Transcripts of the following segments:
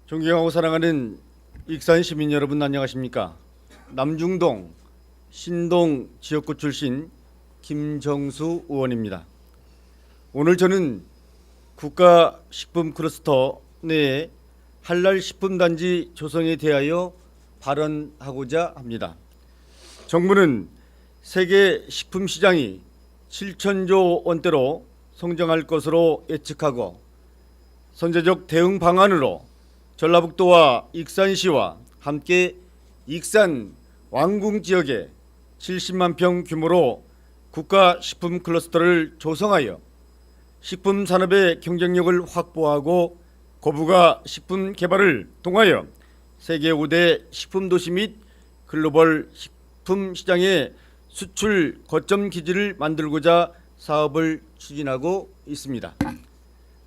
존경하고 사랑하는 익산 시민 여러분, 안녕하십니까? 남중동 신동 지역구 출신 김정수 의원입니다. 오늘 저는 국가식품클러스터 내에 한랄식품단지 조성에 대하여 발언하고자 합니다. 정부는 세계 식품시장이 7천조 원대로 성장할 것으로 예측하고 선제적 대응 방안으로 전라북도와 익산시와 함께 익산 왕궁 지역에 70만 평 규모로 국가식품 클러스터를 조성하여 식품 산업의 경쟁력을 확보하고 고부가 식품 개발을 통하여 세계 5대 식품 도시 및 글로벌 식품 시장의 수출 거점 기지를 만들고자 사업을 추진하고 있습니다.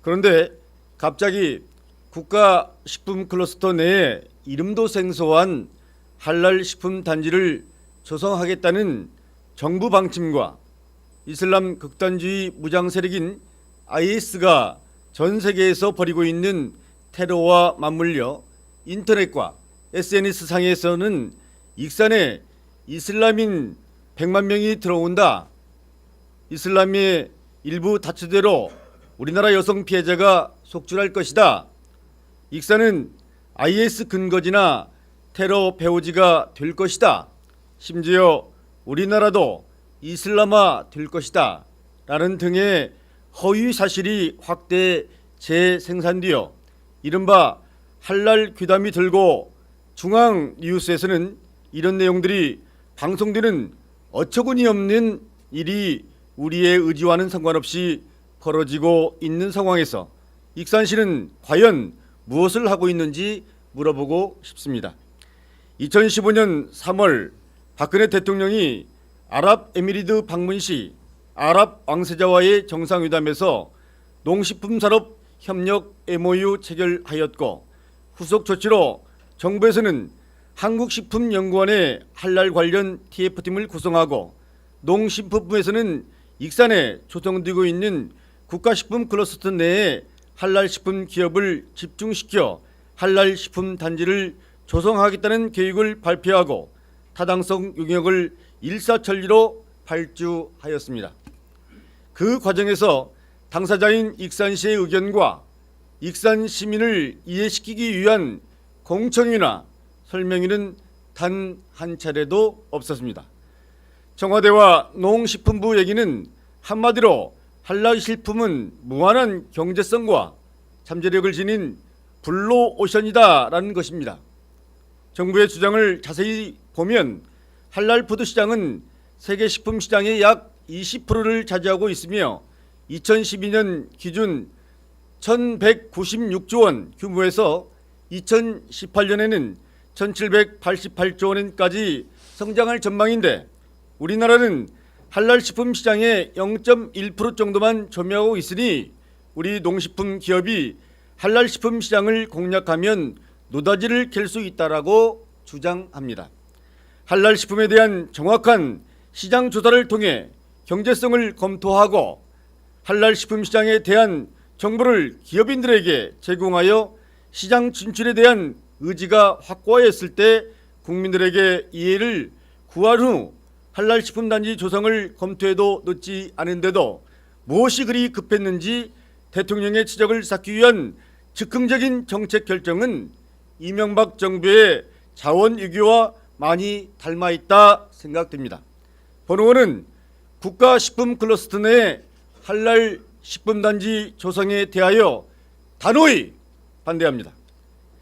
그런데 갑자기 국가식품 클러스터 내에 이름도 생소한 할랄식품 단지를 조성하겠다는 정부 방침과 이슬람 극단주의 무장 세력인 IS가 전 세계에서 벌이고 있는 테러와 맞물려 인터넷과 SNS 상에서는 익산에 이슬람인 100만 명이 들어온다, 이슬람의 일부 다처제로 우리나라 여성 피해자가 속출할 것이다, 익산은 IS 근거지나 테러 배후지가 될 것이다, 심지어 우리나라도 이슬람화 될 것이다 라는 등의 허위 사실이 확대 재생산되어 이른바 할랄 귀담이 들고 중앙 뉴스에서는 이런 내용들이 방송되는 어처구니 없는 일이 우리의 의지와는 상관없이 벌어지고 있는 상황에서 익산시는 과연 무엇을 하고 있는지 물어보고 싶습니다. 2015년 3월 박근혜 대통령이 아랍에미리트 방문 시 아랍 왕세자와의 정상회담에서 농식품산업 협력 MOU 체결하였고, 후속 조치로 정부에서는 한국식품연구원의 할랄 관련 TF팀을 구성하고 농식품부에서는 익산에 조성되고 있는 국가식품 클러스터 내에 할랄식품 기업을 집중시켜 할랄식품 단지를 조성하겠다는 계획을 발표하고 타당성 용역을 일사천리로 발주하였습니다. 그 과정에서 당사자인 익산시의 의견과 익산 시민을 이해시키기 위한 공청회나 설명회는 단 한 차례도 없었습니다. 청와대와 농식품부 얘기는 한마디로 할랄식품은 무한한 경제성과 잠재력을 지닌 블루오션이다라는 것입니다. 정부의 주장을 자세히 보면 할랄푸드 시장은 세계 식품 시장의 약 20%를 차지하고 있으며 2012년 기준 1,196조 원 규모에서 2018년에는 1,788조 원까지 성장할 전망인데, 우리나라는 할랄식품 시장의 0.1% 정도만 점유하고 있으니 우리 농식품 기업이 할랄식품 시장을 공략하면 노다지를 캘 수 있다라고 주장합니다. 할랄식품에 대한 정확한 시장 조사를 통해 경제성을 검토하고 할랄식품 시장에 대한 정보를 기업인들에게 제공하여 시장 진출에 대한 의지가 확고하였을 때 국민들에게 이해를 구한 후 할랄식품단지 조성을 검토해도 늦지 않은데도 무엇이 그리 급했는지 대통령의 지적을 쌓기 위한 즉흥적인 정책 결정은 이명박 정부의 자원위기와 많이 닮아있다 생각됩니다. 본 의원은 국가식품 클러스터 내 할랄식품단지 조성에 대하여 단호히 반대합니다.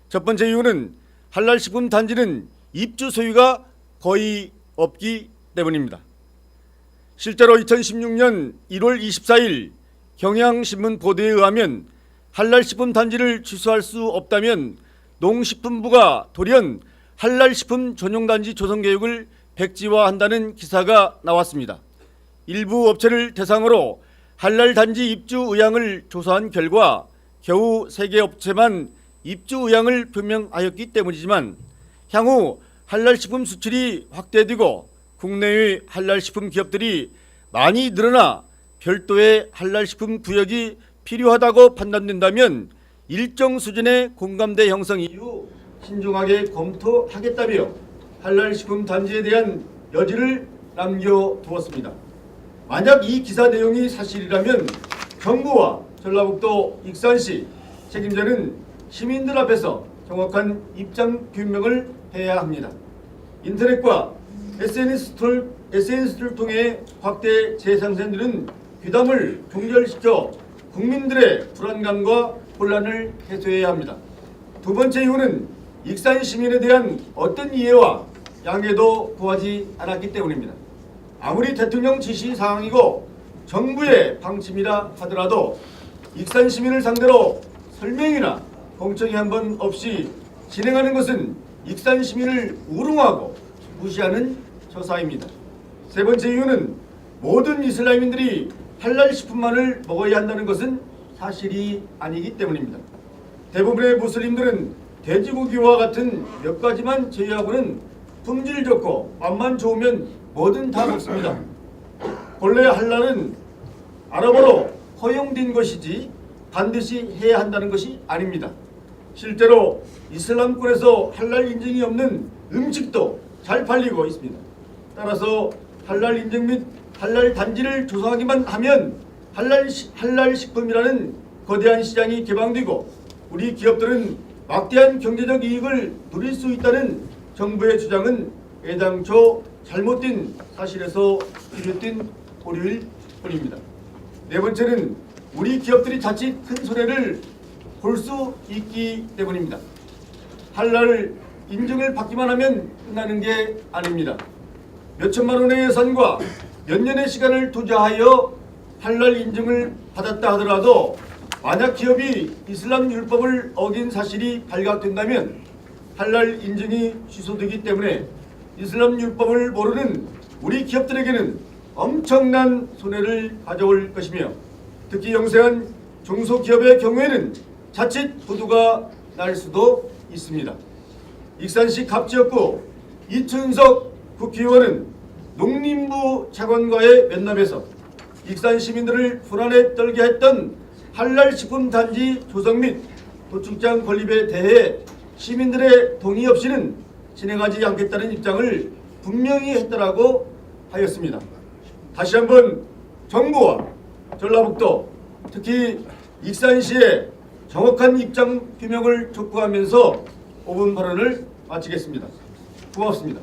첫 번째 이유는 할랄식품 단지는 입주 소유가 거의 없기 때문입니다. 실제로 2016년 1월 24일 경향신문 보도에 의하면 할랄식품 단지를 취소할 수 없다면 농식품부가 돌연 한랄식품 전용단지 조성 계획을 백지화한다는 기사가 나왔습니다. 일부 업체를 대상으로 한랄단지 입주 의향을 조사한 결과 겨우 3개 업체만 입주 의향을 표명하였기 때문이지만 향후 한랄식품 수출이 확대되고 국내의 한랄식품 기업들이 많이 늘어나 별도의 한랄식품 구역이 필요하다고 판단된다면 일정 수준의 공감대 형성 이후 신중하게 검토하겠다며 한랄식품 단지에 대한 여지를 남겨두었습니다. 만약 이 기사 내용이 사실이라면 정부와 전라북도 익산시 책임자는 시민들 앞에서 정확한 입장 규명을 해야 합니다. 인터넷과 SNS를 통해 확대 재생산되는 귀담을 종결시켜 국민들의 불안감과 혼란을 해소해야 합니다. 두 번째 이유는 익산 시민에 대한 어떤 이해와 양해도 구하지 않았기 때문입니다. 아무리 대통령 지시 사항이고 정부의 방침이라 하더라도 익산 시민을 상대로 설명이나 공청회 한 번 없이 진행하는 것은 익산 시민을 우롱하고 무시하는 처사입니다. 세 번째 이유는 모든 이슬람인들이 할랄 식품만을 먹어야 한다는 것은 사실이 아니기 때문입니다. 대부분의 무슬림들은 돼지고기와 같은 몇 가지만 제외하고는 품질 좋고 맛만 좋으면 뭐든 다 먹습니다. 본래 할랄은 아랍어로 허용된 것이지 반드시 해야 한다는 것이 아닙니다. 실제로 이슬람권에서 할랄 인증이 없는 음식도 잘 팔리고 있습니다. 따라서 할랄 인증 및 할랄 단지를 조성하기만 하면 할랄 식품이라는 거대한 시장이 개방되고 우리 기업들은 막대한 경제적 이익을 누릴 수 있다는 정부의 주장은 애당초 잘못된 사실에서 비롯된 오류일 뿐입니다. 네 번째는 우리 기업들이 자칫 큰 손해를 볼 수 있기 때문입니다. 할랄 인증을 받기만 하면 끝나는 게 아닙니다. 몇 천만 원의 예산과 몇 년의 시간을 투자하여 할랄 인증을 받았다 하더라도 만약 기업이 이슬람 율법을 어긴 사실이 발각된다면 할랄 인증이 취소되기 때문에 이슬람 율법을 모르는 우리 기업들에게는 엄청난 손해를 가져올 것이며 특히 영세한 중소기업의 경우에는 자칫 부도가 날 수도 있습니다. 익산시 갑지역구 이춘석 국회의원은 농림부 차관과의 면담에서 익산 시민들을 불안에 떨게 했던 할랄 식품 단지 조성 및 도축장 건립에 대해 시민들의 동의 없이는 진행하지 않겠다는 입장을 분명히 했다라고 하였습니다. 다시 한번 정부와 전라북도 특히 익산시의 정확한 입장 규명을 촉구하면서 5분 발언을 마치겠습니다. 고맙습니다.